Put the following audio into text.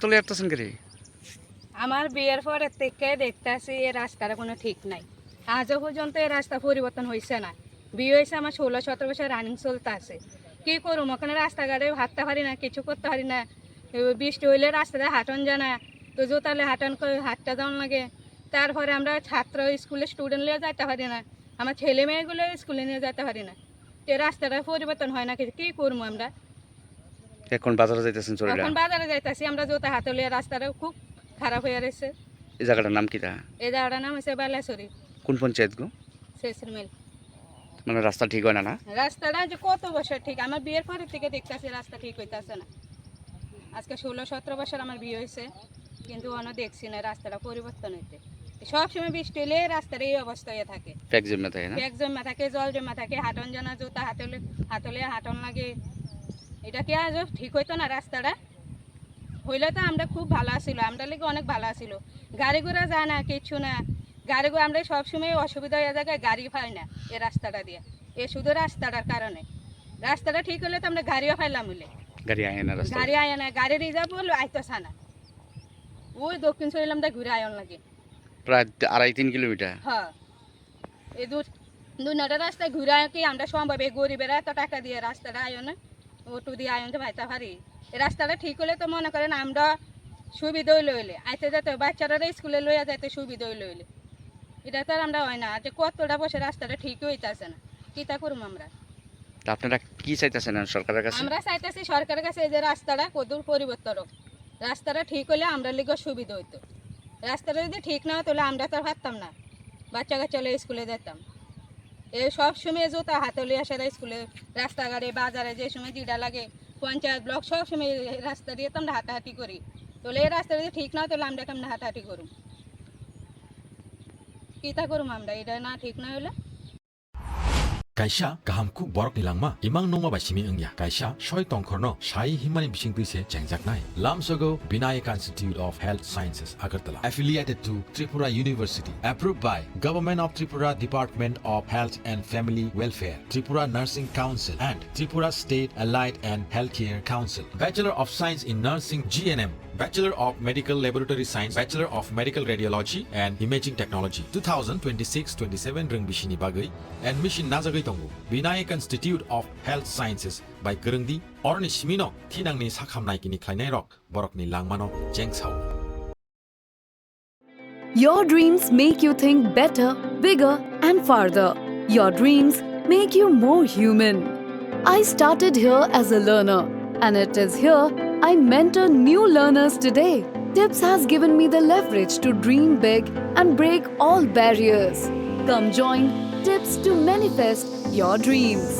তুলে আসতেছেন কি? আমার বিয়ের পরে থেকে দেখতেছি এই রাস্তার কোনো ঠিক নাই। আজও পর্যন্ত এই রাস্তা পরিবর্তন হয়েছে না। বিয়ে হয়েছে আমার 16-17 বছর রানিং চলতে আছে। কী করুম, ওখানে রাস্তাঘাটে হাঁটতে পারি না, কিছু করতে পারি না। বৃষ্টি হইলে রাস্তাতে হাঁটন যায় না, তো জোতালে হাঁটতে যাওয়ান লাগে। তারপরে আমরা ছাত্র স্কুলে স্টুডেন্ট নিয়ে যেতে পারি না, আমার ছেলে মেয়েগুলো স্কুলে নিয়ে যেতে পারি না। তো রাস্তাটা পরিবর্তন হয় না, কী করবো আমরা? এখন বাজারে যাইতেছেন চরিলাম? এখন বাজারে যাইতেছি আমরা, জোতা হাতে লিয়ে রাস্তাটা খুব খারাপ হয়ে রয়েছে। এই জায়গাটার নাম কিটা? এই জায়গাটার নাম হচ্ছে বালাছড়ি। কোন পঞ্চায়েত গো? শেষের মিল। মানে রাস্তা ঠিক হয় না? না রাস্তাটা যে কত বছর ঠিক, আমার বিয়ের পরের থেকে দেখতেছি রাস্তা ঠিক হইতেছে না। আজকে 16-17 বছর আমার বিয়ে হয়েছে, কিন্তু অন্য দেখছি না রাস্তাটা পরিবর্তন হইতে। সবসময় বৃষ্টি হলে রাস্তার এই অবস্থা হয়ে থাকে, প্যাক জমা থাকে না? প্যাক জমা থাকে, জল জমা থাকে, হাঁটন জানা, জুতা হাতলে হাঁটন লাগে। এটা কি আজ ঠিক হইতো না? রাস্তাটা হইলে তো আমরা খুব ভালো আসিল, আমরা লেগে অনেক ভালো আসিল। গাড়ি ঘোড়া যায় না, কিচ্ছু না। গাড়ি ঘোড়া আমরা সবসময় অসুবিধা হয়ে যায়, গাড়ি পাই না এই রাস্তাটা দিয়ে। এ শুধু রাস্তাটার কারণে। রাস্তাটা ঠিক হলে তো আমরা গাড়িও পাইলাম হলে। গাড়ি আয় না, রাস্তা গাড়ি আয় না, গাড়ি রিজার্ভ হলো আইতেছে না। ওই দক্ষিণ চরিলামটা ঘুরে আয়ন লাগে প্রায় 2.5-3 কিলোমিটার। হ্যাঁ, এই দুটা রাস্তায় ঘুরে আয় কি আমরা সম্ভব? এই গরিবেরা এত টাকা দিয়ে রাস্তাটা আয়ন, অটো দিয়ে আয়ন তো ভাইতে পারি। এই রাস্তাটা ঠিক হলে তো মনে করেন আমরা সুবিধা লইলে আইতে যেতে, বাচ্চারা স্কুলে লইয়া যাইতে সুবিধা লইলে। এটা তো আর আমরা হয় না, যে কতটা বসে রাস্তাটা ঠিক হইতেছে না, কি তা করুম আমরা? আপনারা কি চাইতেছেন সরকারের কাছে? আমরা চাইতেছি সরকারের কাছে এই যে রাস্তাটা কদূর পরিবর্তন হোক। রাস্তাটা ঠিক হলে আমরা লিগে সুবিধা হইতো। রাস্তাটা যদি ঠিক না হতো তাহলে আমরা তো আর পারতাম না বাচ্চা কাচ্চা স্কুলে যেতাম। এই সব সময় জুতা হাতে লিয়ে আসে স্কুলে, রাস্তাঘাটে, বাজারে যে সময় যেটা লাগে, পঞ্চায়েত ব্লক, সব সময় রাস্তা দিয়ে তো আমরা হাঁটাহাঁটি করি। তাহলে এই রাস্তা যদি ঠিক না হয় তাহলে আমরা কেমন হাঁটাহাঁটি করুম? কি তা করুম আমরা? এটা না ঠিক না হলে Kaisa gahamku borok ni langma imang nongma ba simi engya kaisa soi tongkhorno sai himani bising tuise chengjaknai lamsogo Vinayaka Institute of Health Sciences Agartala affiliated to Tripura University approved by Government of Tripura Department of Health and Family Welfare, Tripura Nursing Council and Tripura State Allied and Healthcare Council. Bachelor of Science in Nursing GNM, Bachelor of Medical Laboratory Science, Bachelor of Medical Radiology and Imaging Technology 2026-27 reng bisini bagai admission najagai tongo Vinayaka Institute of Health Sciences by Gerengdi orni simino thinangni sakhamnai kini khlainai rok borokni langmano jengsau. Your dreams make you think better, bigger and farther. Your dreams make you more human. I started here as a learner, and it is here I mentor new learners today. TIPS has given me the leverage to dream big and break all barriers. Come join TIPS to manifest your dreams.